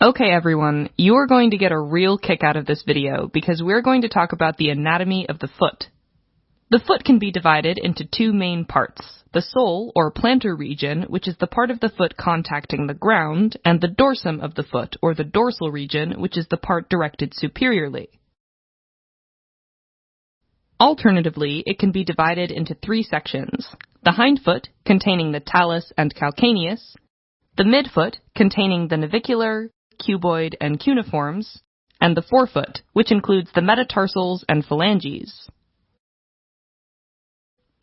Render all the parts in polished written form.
Okay everyone, you are going to get a real kick out of this video because we're going to talk about the anatomy of the foot. The foot can be divided into two main parts, the sole or plantar region, which is the part of the foot contacting the ground, and the dorsum of the foot or the dorsal region, which is the part directed superiorly. Alternatively, it can be divided into three sections, the hind foot, containing the talus and calcaneus, the midfoot, containing the navicular, cuboid, and cuneiforms, and the forefoot, which includes the metatarsals and phalanges.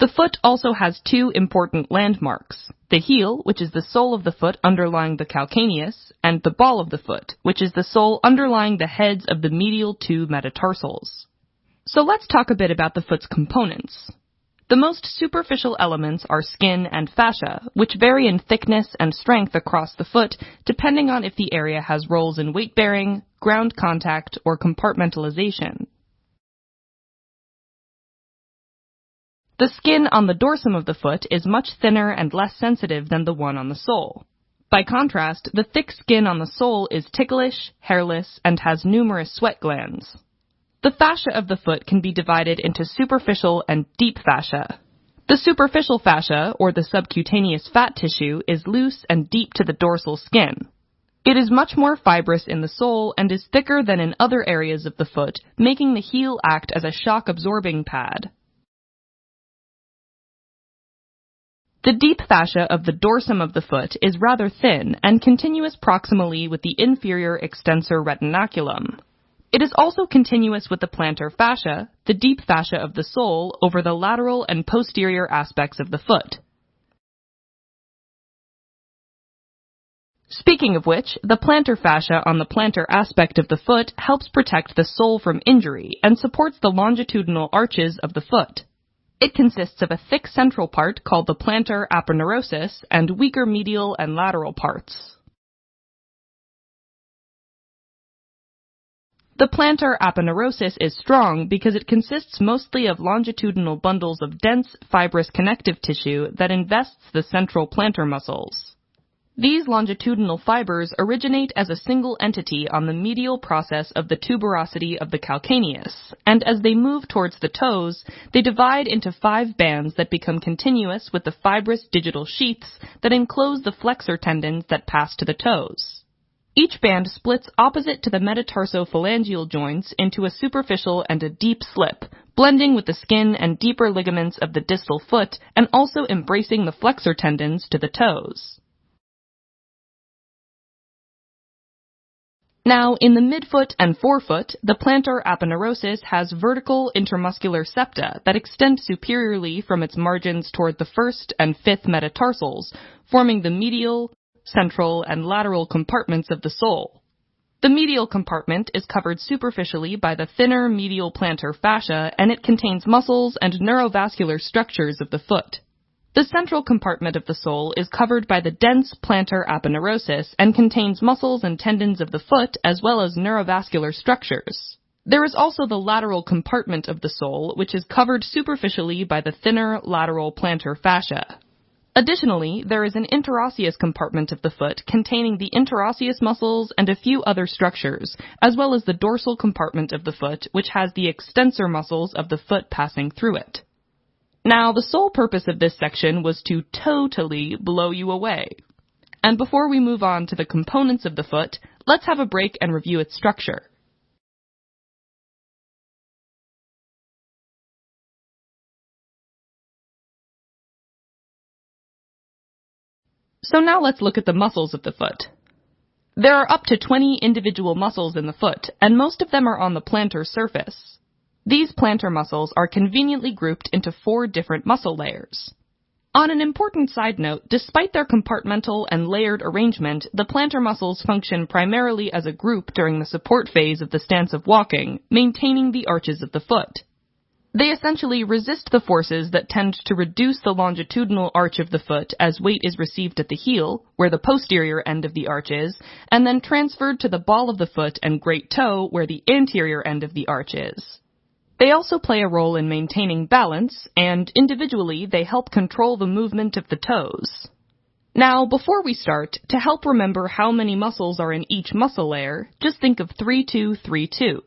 The foot also has two important landmarks, the heel, which is the sole of the foot underlying the calcaneus, and the ball of the foot, which is the sole underlying the heads of the medial two metatarsals. So let's talk a bit about the foot's components. The most superficial elements are skin and fascia, which vary in thickness and strength across the foot depending on if the area has roles in weight-bearing, ground contact, or compartmentalization. The skin on the dorsum of the foot is much thinner and less sensitive than the one on the sole. By contrast, the thick skin on the sole is ticklish, hairless, and has numerous sweat glands. The fascia of the foot can be divided into superficial and deep fascia. The superficial fascia, or the subcutaneous fat tissue, is loose and deep to the dorsal skin. It is much more fibrous in the sole and is thicker than in other areas of the foot, making the heel act as a shock-absorbing pad. The deep fascia of the dorsum of the foot is rather thin and continuous proximally with the inferior extensor retinaculum. It is also continuous with the plantar fascia, the deep fascia of the sole, over the lateral and posterior aspects of the foot. Speaking of which, the plantar fascia on the plantar aspect of the foot helps protect the sole from injury and supports the longitudinal arches of the foot. It consists of a thick central part called the plantar aponeurosis and weaker medial and lateral parts. The plantar aponeurosis is strong because it consists mostly of longitudinal bundles of dense, fibrous connective tissue that invests the central plantar muscles. These longitudinal fibers originate as a single entity on the medial process of the tuberosity of the calcaneus, and as they move towards the toes, they divide into 5 bands that become continuous with the fibrous digital sheaths that enclose the flexor tendons that pass to the toes. Each band splits opposite to the metatarsophalangeal joints into a superficial and a deep slip, blending with the skin and deeper ligaments of the distal foot and also embracing the flexor tendons to the toes. Now, in the midfoot and forefoot, the plantar aponeurosis has vertical intermuscular septa that extend superiorly from its margins toward the first and fifth metatarsals, forming the medial, central, and lateral compartments of the sole. The medial compartment is covered superficially by the thinner medial plantar fascia, and it contains muscles and neurovascular structures of the foot. The central compartment of the sole is covered by the dense plantar aponeurosis and contains muscles and tendons of the foot as well as neurovascular structures. There is also the lateral compartment of the sole, which is covered superficially by the thinner lateral plantar fascia. Additionally, there is an interosseous compartment of the foot containing the interosseous muscles and a few other structures, as well as the dorsal compartment of the foot, which has the extensor muscles of the foot passing through it. Now, the sole purpose of this section was to totally blow you away. And before we move on to the components of the foot, let's have a break and review its structure. So now let's look at the muscles of the foot. There are up to 20 individual muscles in the foot, and most of them are on the plantar surface. These plantar muscles are conveniently grouped into 4 different muscle layers. On an important side note, despite their compartmental and layered arrangement, the plantar muscles function primarily as a group during the support phase of the stance of walking, maintaining the arches of the foot. They essentially resist the forces that tend to reduce the longitudinal arch of the foot as weight is received at the heel, where the posterior end of the arch is, and then transferred to the ball of the foot and great toe, where the anterior end of the arch is. They also play a role in maintaining balance, and individually they help control the movement of the toes. Now, before we start, to help remember how many muscles are in each muscle layer, just think of 3-2-3-2.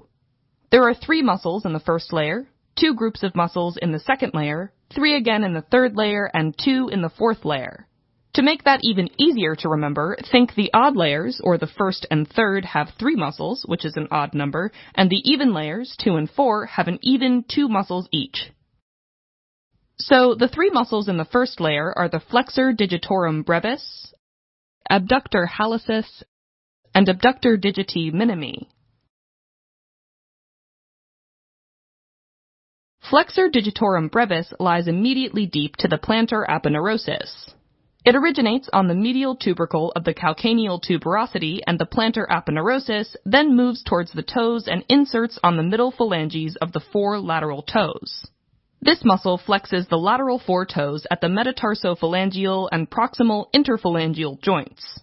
There are 3 muscles in the first layer, 2 groups of muscles in the second layer, 3 again in the third layer, and 2 in the fourth layer. To make that even easier to remember, think the odd layers, or the first and third, have 3 muscles, which is an odd number, and the even layers, 2 and 4, have an even 2 muscles each. So, the 3 muscles in the first layer are the flexor digitorum brevis, abductor hallucis, and abductor digiti minimi. Flexor digitorum brevis lies immediately deep to the plantar aponeurosis. It originates on the medial tubercle of the calcaneal tuberosity and the plantar aponeurosis, then moves towards the toes and inserts on the middle phalanges of the 4 lateral toes. This muscle flexes the lateral 4 toes at the metatarsophalangeal and proximal interphalangeal joints.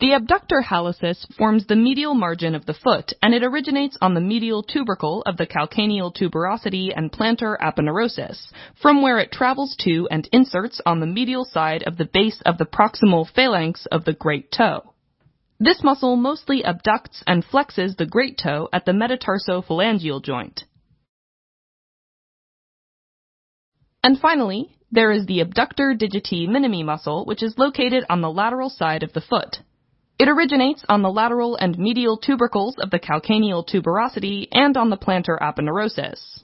The abductor hallucis forms the medial margin of the foot, and it originates on the medial tubercle of the calcaneal tuberosity and plantar aponeurosis, from where it travels to and inserts on the medial side of the base of the proximal phalanx of the great toe. This muscle mostly abducts and flexes the great toe at the metatarsophalangeal joint. And finally, there is the abductor digiti minimi muscle, which is located on the lateral side of the foot. It originates on the lateral and medial tubercles of the calcaneal tuberosity and on the plantar aponeurosis.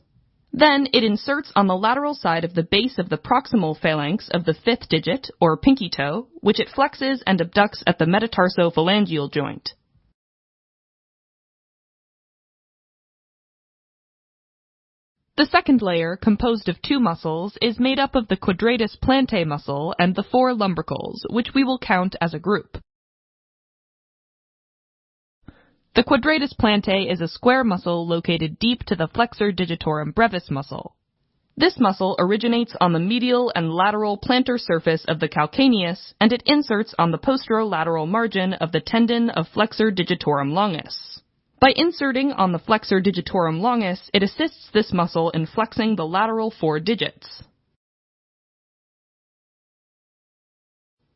Then it inserts on the lateral side of the base of the proximal phalanx of the 5th digit, or pinky toe, which it flexes and abducts at the metatarsophalangeal joint. The second layer, composed of 2 muscles, is made up of the quadratus plantae muscle and the 4 lumbricals, which we will count as a group. The quadratus plantae is a square muscle located deep to the flexor digitorum brevis muscle. This muscle originates on the medial and lateral plantar surface of the calcaneus, and it inserts on the posterolateral margin of the tendon of flexor digitorum longus. By inserting on the flexor digitorum longus, it assists this muscle in flexing the lateral 4 digits.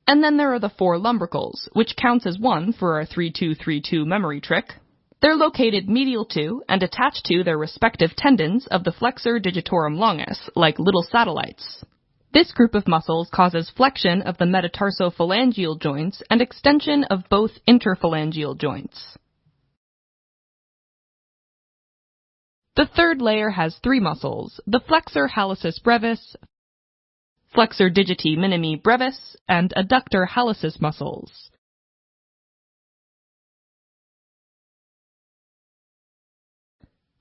And then there are the 4 lumbricals, which counts as 1 for our 3-2-3-2 memory trick. They're located medial to and attached to their respective tendons of the flexor digitorum longus, like little satellites. This group of muscles causes flexion of the metatarsophalangeal joints and extension of both interphalangeal joints. The third layer has 3 muscles, the flexor hallucis brevis, flexor digiti minimi brevis, and adductor hallucis muscles.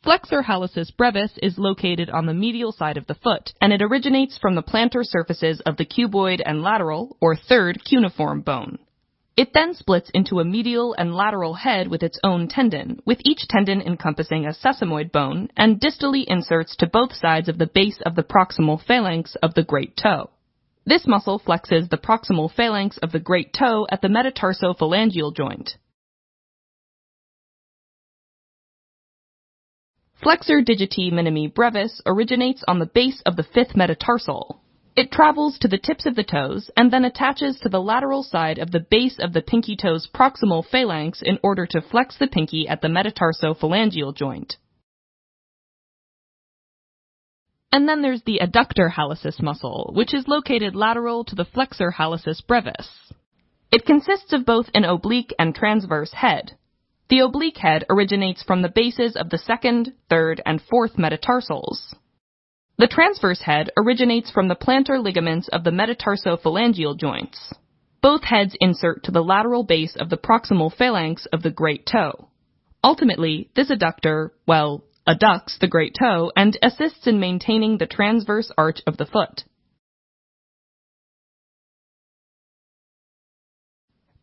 Flexor hallucis brevis is located on the medial side of the foot, and it originates from the plantar surfaces of the cuboid and lateral, or third, cuneiform bone. It then splits into a medial and lateral head with its own tendon, with each tendon encompassing a sesamoid bone, and distally inserts to both sides of the base of the proximal phalanx of the great toe. This muscle flexes the proximal phalanx of the great toe at the metatarsophalangeal joint. Flexor digiti minimi brevis originates on the base of the 5th metatarsal. It travels to the tips of the toes and then attaches to the lateral side of the base of the pinky toe's proximal phalanx in order to flex the pinky at the metatarsophalangeal joint. And then there's the adductor hallucis muscle, which is located lateral to the flexor hallucis brevis. It consists of both an oblique and transverse head. The oblique head originates from the bases of the 2nd, 3rd, and 4th metatarsals. The transverse head originates from the plantar ligaments of the metatarsophalangeal joints. Both heads insert to the lateral base of the proximal phalanx of the great toe. Ultimately, this adductor, adducts the great toe and assists in maintaining the transverse arch of the foot.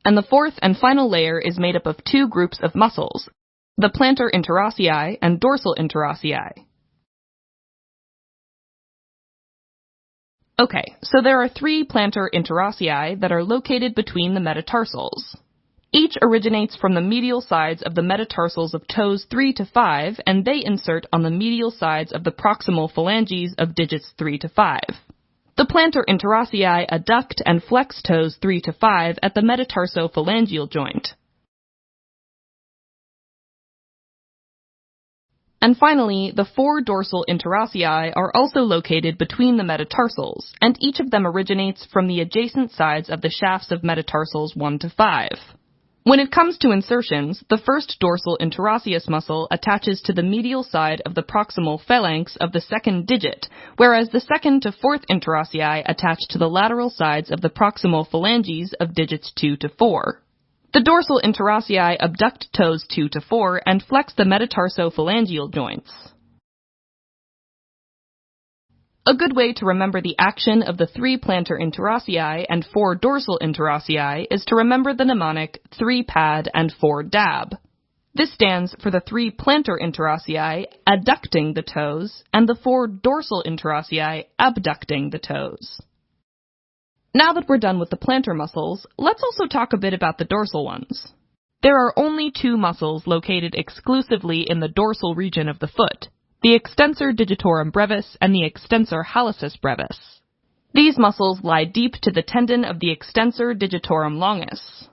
And the 4th and final layer is made up of 2 groups of muscles, the plantar interossei and dorsal interossei. Okay, so there are 3 plantar interossei that are located between the metatarsals. Each originates from the medial sides of the metatarsals of toes 3 to 5, and they insert on the medial sides of the proximal phalanges of digits 3 to 5. The plantar interossei adduct and flex toes 3 to 5 at the metatarsophalangeal joint. And finally, the 4 dorsal interossei are also located between the metatarsals, and each of them originates from the adjacent sides of the shafts of metatarsals 1 to 5. When it comes to insertions, the first dorsal interosseous muscle attaches to the medial side of the proximal phalanx of the second digit, whereas the second to fourth interossei attach to the lateral sides of the proximal phalanges of digits 2 to 4. The dorsal interossei abduct toes 2 to 4 and flex the metatarsophalangeal joints. A good way to remember the action of the 3 plantar interossei and 4 dorsal interossei is to remember the mnemonic 3 pad and 4 dab. This stands for the 3 plantar interossei adducting the toes and the 4 dorsal interossei abducting the toes. Now that we're done with the plantar muscles, let's also talk a bit about the dorsal ones. There are only 2 muscles located exclusively in the dorsal region of the foot, the extensor digitorum brevis and the extensor hallucis brevis. These muscles lie deep to the tendon of the extensor digitorum longus.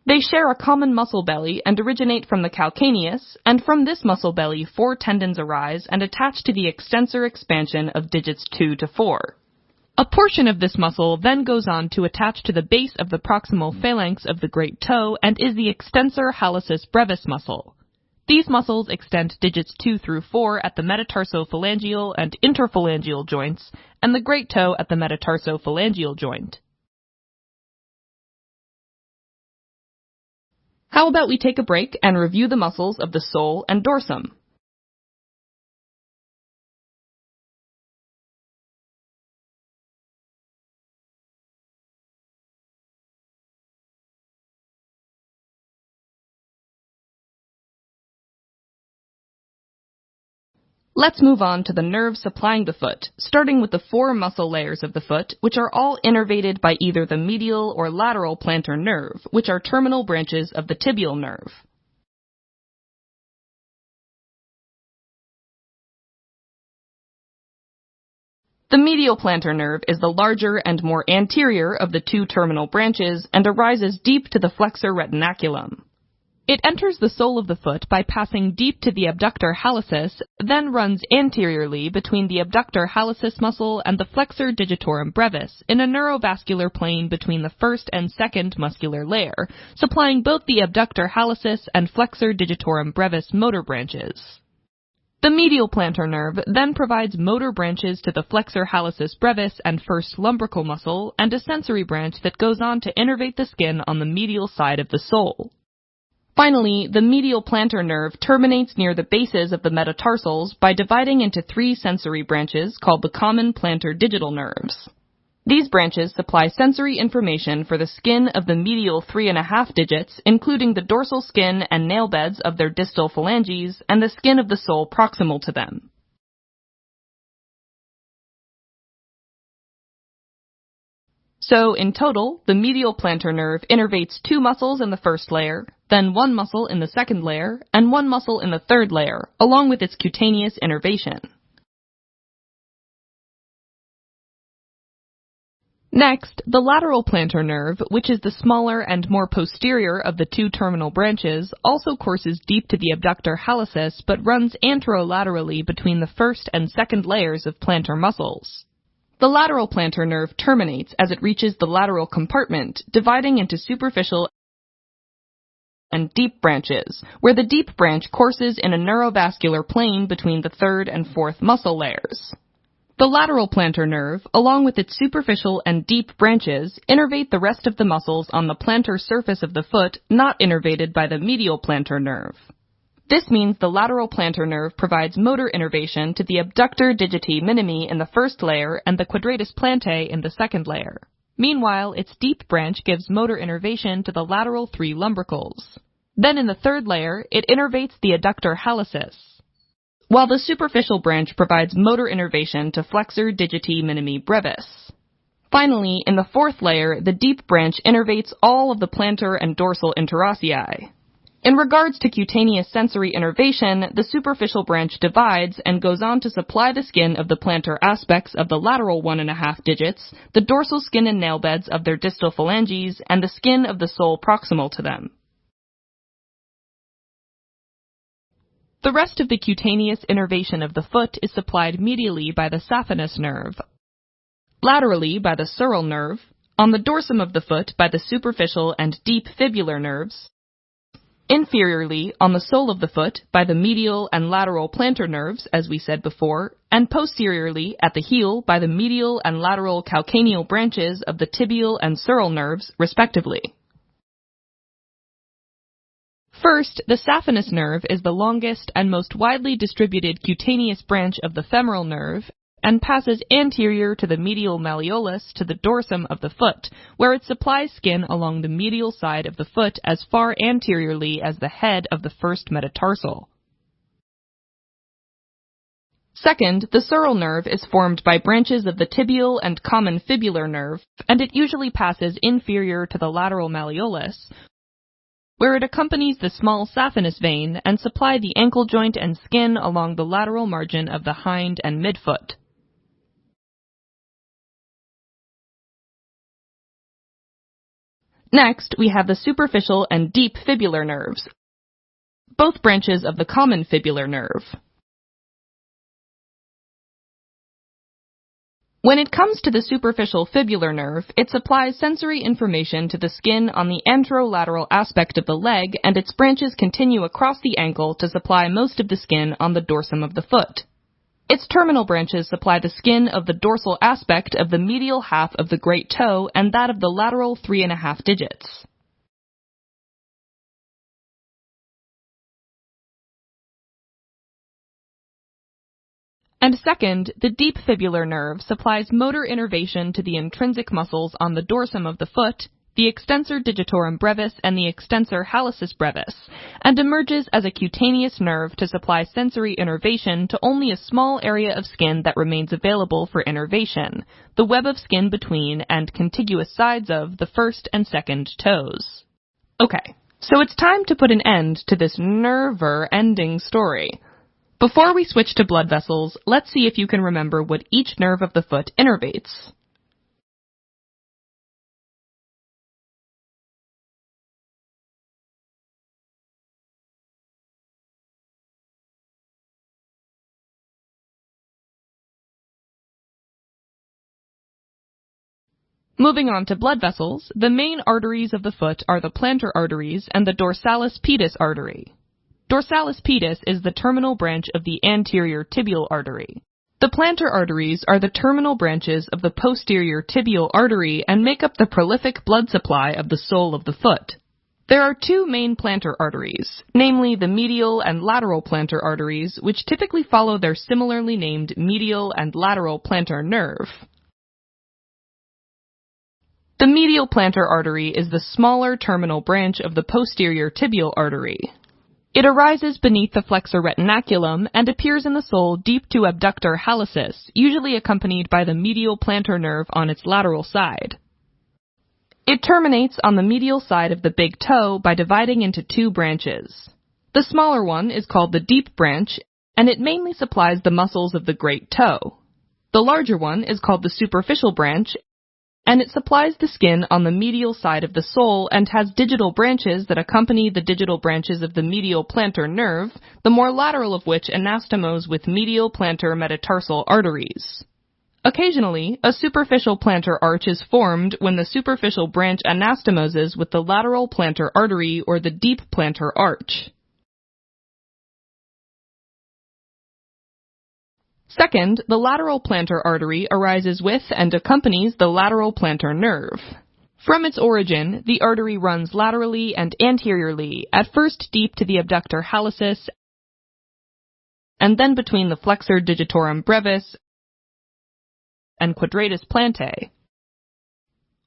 They share a common muscle belly and originate from the calcaneus, and from this muscle belly 4 tendons arise and attach to the extensor expansion of digits 2 to 4. A portion of this muscle then goes on to attach to the base of the proximal phalanx of the great toe and is the extensor hallucis brevis muscle. These muscles extend digits 2 through 4 at the metatarsophalangeal and interphalangeal joints, and the great toe at the metatarsophalangeal joint. How about we take a break and review the muscles of the sole and dorsum? Let's move on to the nerves supplying the foot, starting with the 4 muscle layers of the foot, which are all innervated by either the medial or lateral plantar nerve, which are terminal branches of the tibial nerve. The medial plantar nerve is the larger and more anterior of the 2 terminal branches and arises deep to the flexor retinaculum. It enters the sole of the foot by passing deep to the abductor hallucis, then runs anteriorly between the abductor hallucis muscle and the flexor digitorum brevis in a neurovascular plane between the first and second muscular layer, supplying both the abductor hallucis and flexor digitorum brevis motor branches. The medial plantar nerve then provides motor branches to the flexor hallucis brevis and first lumbrical muscle, and a sensory branch that goes on to innervate the skin on the medial side of the sole. Finally, the medial plantar nerve terminates near the bases of the metatarsals by dividing into 3 sensory branches called the common plantar digital nerves. These branches supply sensory information for the skin of the medial 3½ digits, including the dorsal skin and nail beds of their distal phalanges and the skin of the sole proximal to them. So, in total, the medial plantar nerve innervates 2 muscles in the first layer, then 1 muscle in the second layer, and 1 muscle in the third layer, along with its cutaneous innervation. Next, the lateral plantar nerve, which is the smaller and more posterior of the 2 terminal branches, also courses deep to the abductor hallucis but runs anterolaterally between the first and second layers of plantar muscles. The lateral plantar nerve terminates as it reaches the lateral compartment, dividing into superficial and deep branches, where the deep branch courses in a neurovascular plane between the third and fourth muscle layers. The lateral plantar nerve, along with its superficial and deep branches, innervate the rest of the muscles on the plantar surface of the foot not innervated by the medial plantar nerve. This means the lateral plantar nerve provides motor innervation to the abductor digiti minimi in the first layer and the quadratus plantae in the second layer. Meanwhile, its deep branch gives motor innervation to the lateral 3 lumbricals. Then in the third layer, it innervates the adductor hallucis, while the superficial branch provides motor innervation to flexor digiti minimi brevis. Finally, in the fourth layer, the deep branch innervates all of the plantar and dorsal interossei. In regards to cutaneous sensory innervation, the superficial branch divides and goes on to supply the skin of the plantar aspects of the lateral 1½ digits, the dorsal skin and nail beds of their distal phalanges, and the skin of the sole proximal to them. The rest of the cutaneous innervation of the foot is supplied medially by the saphenous nerve, laterally by the sural nerve, on the dorsum of the foot by the superficial and deep fibular nerves, inferiorly on the sole of the foot by the medial and lateral plantar nerves, as we said before, and posteriorly at the heel by the medial and lateral calcaneal branches of the tibial and sural nerves, respectively. First, the saphenous nerve is the longest and most widely distributed cutaneous branch of the femoral nerve and passes anterior to the medial malleolus to the dorsum of the foot, where it supplies skin along the medial side of the foot as far anteriorly as the head of the first metatarsal. Second, the sural nerve is formed by branches of the tibial and common fibular nerve, and it usually passes inferior to the lateral malleolus, where it accompanies the small saphenous vein and supply the ankle joint and skin along the lateral margin of the hind and midfoot. Next, we have the superficial and deep fibular nerves, both branches of the common fibular nerve. When it comes to the superficial fibular nerve, it supplies sensory information to the skin on the anterolateral aspect of the leg, and its branches continue across the ankle to supply most of the skin on the dorsum of the foot. Its terminal branches supply the skin of the dorsal aspect of the medial half of the great toe and that of the lateral 3½ digits. And second, the deep fibular nerve supplies motor innervation to the intrinsic muscles on the dorsum of the foot, the extensor digitorum brevis and the extensor hallucis brevis, and emerges as a cutaneous nerve to supply sensory innervation to only a small area of skin that remains available for innervation, the web of skin between and contiguous sides of the first and second toes. Okay, so it's time to put an end to this nerve-ending story. Before we switch to blood vessels, let's see if you can remember what each nerve of the foot innervates. Moving on to blood vessels, the main arteries of the foot are the plantar arteries and the dorsalis pedis artery. Dorsalis pedis is the terminal branch of the anterior tibial artery. The plantar arteries are the terminal branches of the posterior tibial artery and make up the prolific blood supply of the sole of the foot. There are two main plantar arteries, namely the medial and lateral plantar arteries, which typically follow their similarly named medial and lateral plantar nerve. The medial plantar artery is the smaller terminal branch of the posterior tibial artery. It arises beneath the flexor retinaculum and appears in the sole deep to abductor hallucis, usually accompanied by the medial plantar nerve on its lateral side. It terminates on the medial side of the big toe by dividing into two branches. The smaller one is called the deep branch, and it mainly supplies the muscles of the great toe. The larger one is called the superficial branch, and it supplies the skin on the medial side of the sole and has digital branches that accompany the digital branches of the medial plantar nerve, the more lateral of which anastomose with medial plantar metatarsal arteries. Occasionally, a superficial plantar arch is formed when the superficial branch anastomoses with the lateral plantar artery or the deep plantar arch. Second, the lateral plantar artery arises with and accompanies the lateral plantar nerve. From its origin, the artery runs laterally and anteriorly, at first deep to the abductor hallucis, and then between the flexor digitorum brevis and quadratus plantae.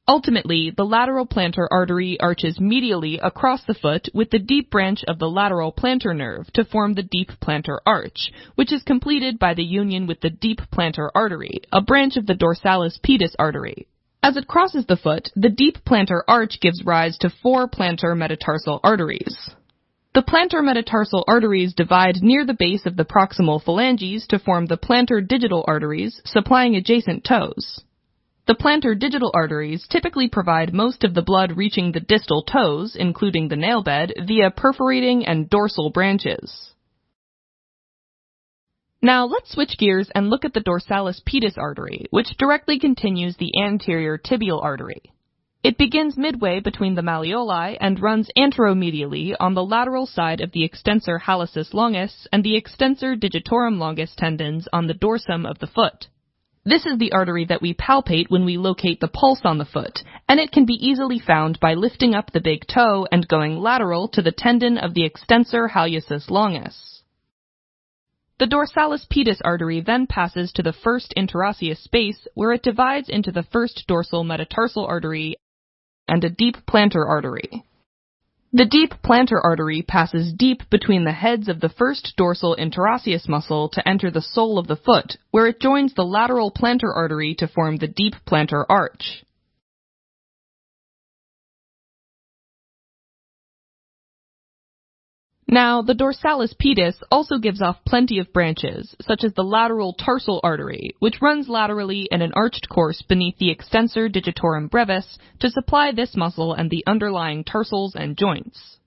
Ultimately, the lateral plantar artery arches medially across the foot with the deep branch of the lateral plantar nerve to form the deep plantar arch, which is completed by the union with the deep plantar artery, a branch of the dorsalis pedis artery. As it crosses the foot, the deep plantar arch gives rise to 4 plantar metatarsal arteries. The plantar metatarsal arteries divide near the base of the proximal phalanges to form the plantar digital arteries, supplying adjacent toes. The plantar digital arteries typically provide most of the blood reaching the distal toes, including the nail bed, via perforating and dorsal branches. Now let's switch gears and look at the dorsalis pedis artery, which directly continues the anterior tibial artery. It begins midway between the malleoli and runs anteromedially on the lateral side of the extensor hallucis longus and the extensor digitorum longus tendons on the dorsum of the foot. This is the artery that we palpate when we locate the pulse on the foot, and it can be easily found by lifting up the big toe and going lateral to the tendon of the extensor hallucis longus. The dorsalis pedis artery then passes to the first interosseous space, where it divides into the first dorsal metatarsal artery and a deep plantar artery. The deep plantar artery passes deep between the heads of the first dorsal interosseous muscle to enter the sole of the foot, where it joins the lateral plantar artery to form the deep plantar arch. Now, the dorsalis pedis also gives off plenty of branches, such as the lateral tarsal artery, which runs laterally in an arched course beneath the extensor digitorum brevis to supply this muscle and the underlying tarsals and joints.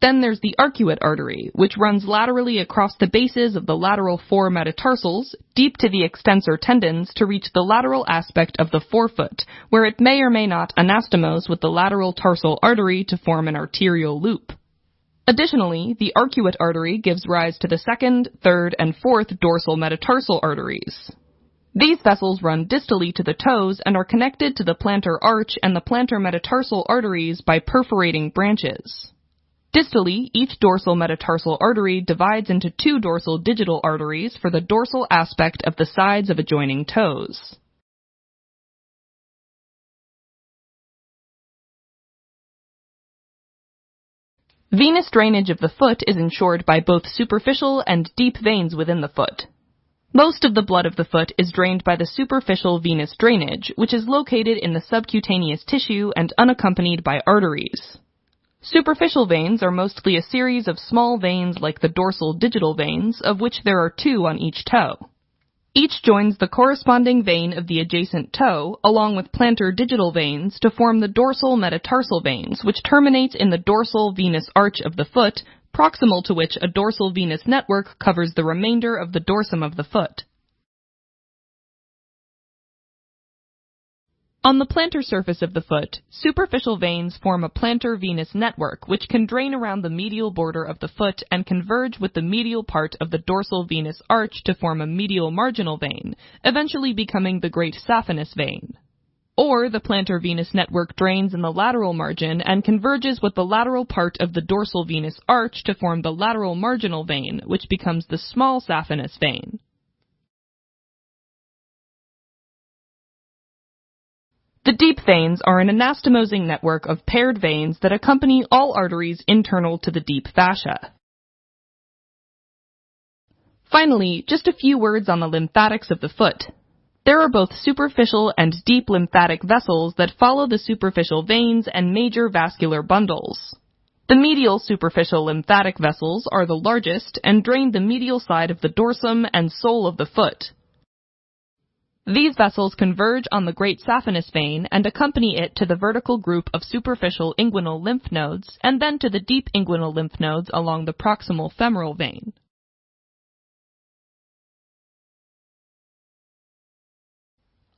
Then there's the arcuate artery, which runs laterally across the bases of the lateral four metatarsals, deep to the extensor tendons to reach the lateral aspect of the forefoot, where it may or may not anastomose with the lateral tarsal artery to form an arterial loop. Additionally, the arcuate artery gives rise to the second, third, and fourth dorsal metatarsal arteries. These vessels run distally to the toes and are connected to the plantar arch and the plantar metatarsal arteries by perforating branches. Distally, each dorsal metatarsal artery divides into two dorsal digital arteries for the dorsal aspect of the sides of adjoining toes. Venous drainage of the foot is ensured by both superficial and deep veins within the foot. Most of the blood of the foot is drained by the superficial venous drainage, which is located in the subcutaneous tissue and unaccompanied by arteries. Superficial veins are mostly a series of small veins like the dorsal digital veins, of which there are two on each toe. Each joins the corresponding vein of the adjacent toe, along with plantar digital veins, to form the dorsal metatarsal veins, which terminate in the dorsal venous arch of the foot, proximal to which a dorsal venous network covers the remainder of the dorsum of the foot. On the plantar surface of the foot, superficial veins form a plantar venous network which can drain around the medial border of the foot and converge with the medial part of the dorsal venous arch to form a medial marginal vein, eventually becoming the great saphenous vein. Or the plantar venous network drains in the lateral margin and converges with the lateral part of the dorsal venous arch to form the lateral marginal vein, which becomes the small saphenous vein. The deep veins are an anastomosing network of paired veins that accompany all arteries internal to the deep fascia. Finally, just a few words on the lymphatics of the foot. There are both superficial and deep lymphatic vessels that follow the superficial veins and major vascular bundles. The medial superficial lymphatic vessels are the largest and drain the medial side of the dorsum and sole of the foot. These vessels converge on the great saphenous vein and accompany it to the vertical group of superficial inguinal lymph nodes and then to the deep inguinal lymph nodes along the proximal femoral vein.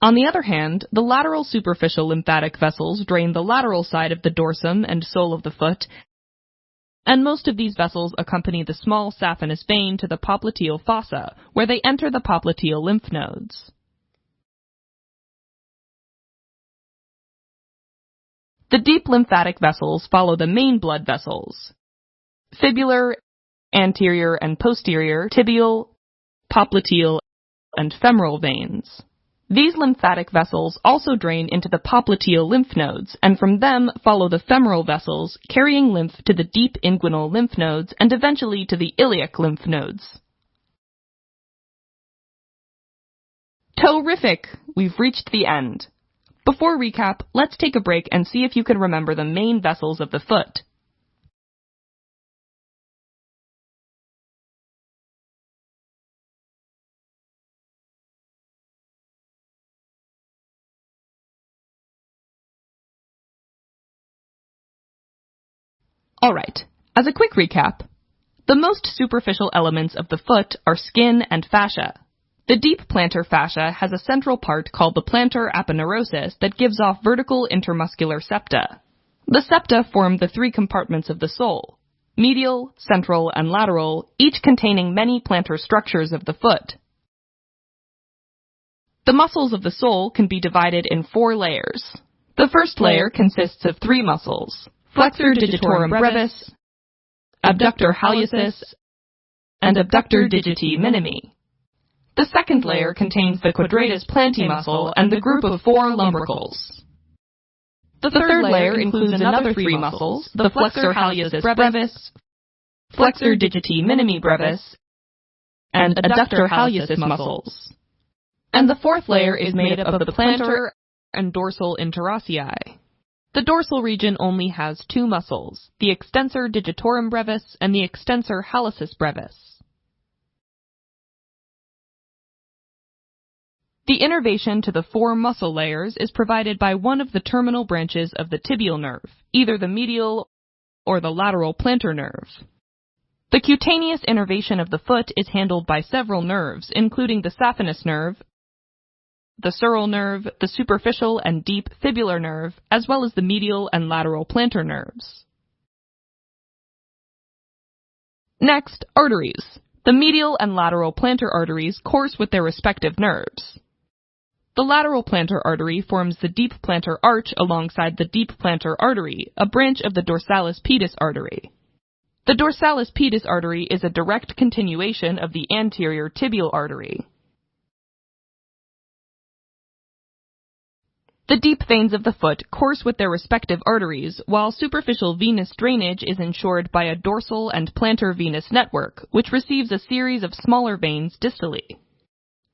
On the other hand, the lateral superficial lymphatic vessels drain the lateral side of the dorsum and sole of the foot, and most of these vessels accompany the small saphenous vein to the popliteal fossa, where they enter the popliteal lymph nodes. The deep lymphatic vessels follow the main blood vessels: fibular, anterior and posterior, tibial, popliteal, and femoral veins. These lymphatic vessels also drain into the popliteal lymph nodes, and from them follow the femoral vessels, carrying lymph to the deep inguinal lymph nodes and eventually to the iliac lymph nodes. Terrific! We've reached the end. Before recap, let's take a break and see if you can remember the main vessels of the foot. Alright, as a quick recap, the most superficial elements of the foot are skin and fascia. The deep plantar fascia has a central part called the plantar aponeurosis that gives off vertical intermuscular septa. The septa form the three compartments of the sole: medial, central, and lateral, each containing many plantar structures of the foot. The muscles of the sole can be divided in 4 layers. The first layer consists of 3 muscles: flexor digitorum brevis, abductor hallucis, and abductor digiti minimi. The second layer contains the quadratus plantae muscle and the group of 4 lumbricals. The third layer includes another 3 muscles, the flexor hallucis brevis, flexor digiti minimi brevis, and adductor hallucis muscles. And the fourth layer is made up of the plantar and dorsal interossei. The dorsal region only has 2 muscles, the extensor digitorum brevis and the extensor hallucis brevis. The innervation to the 4 muscle layers is provided by one of the terminal branches of the tibial nerve, either the medial or the lateral plantar nerve. The cutaneous innervation of the foot is handled by several nerves, including the saphenous nerve, the sural nerve, the superficial and deep fibular nerve, as well as the medial and lateral plantar nerves. Next, arteries. The medial and lateral plantar arteries course with their respective nerves. The lateral plantar artery forms the deep plantar arch alongside the deep plantar artery, a branch of the dorsalis pedis artery. The dorsalis pedis artery is a direct continuation of the anterior tibial artery. The deep veins of the foot course with their respective arteries, while superficial venous drainage is ensured by a dorsal and plantar venous network, which receives a series of smaller veins distally.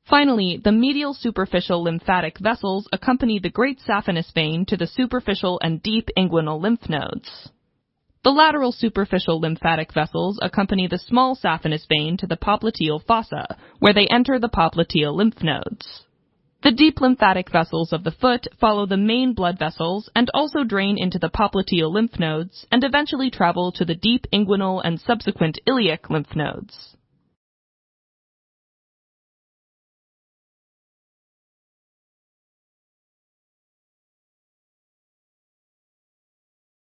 Finally, the medial superficial lymphatic vessels accompany the great saphenous vein to the superficial and deep inguinal lymph nodes. The lateral superficial lymphatic vessels accompany the small saphenous vein to the popliteal fossa, where they enter the popliteal lymph nodes. The deep lymphatic vessels of the foot follow the main blood vessels and also drain into the popliteal lymph nodes and eventually travel to the deep inguinal and subsequent iliac lymph nodes.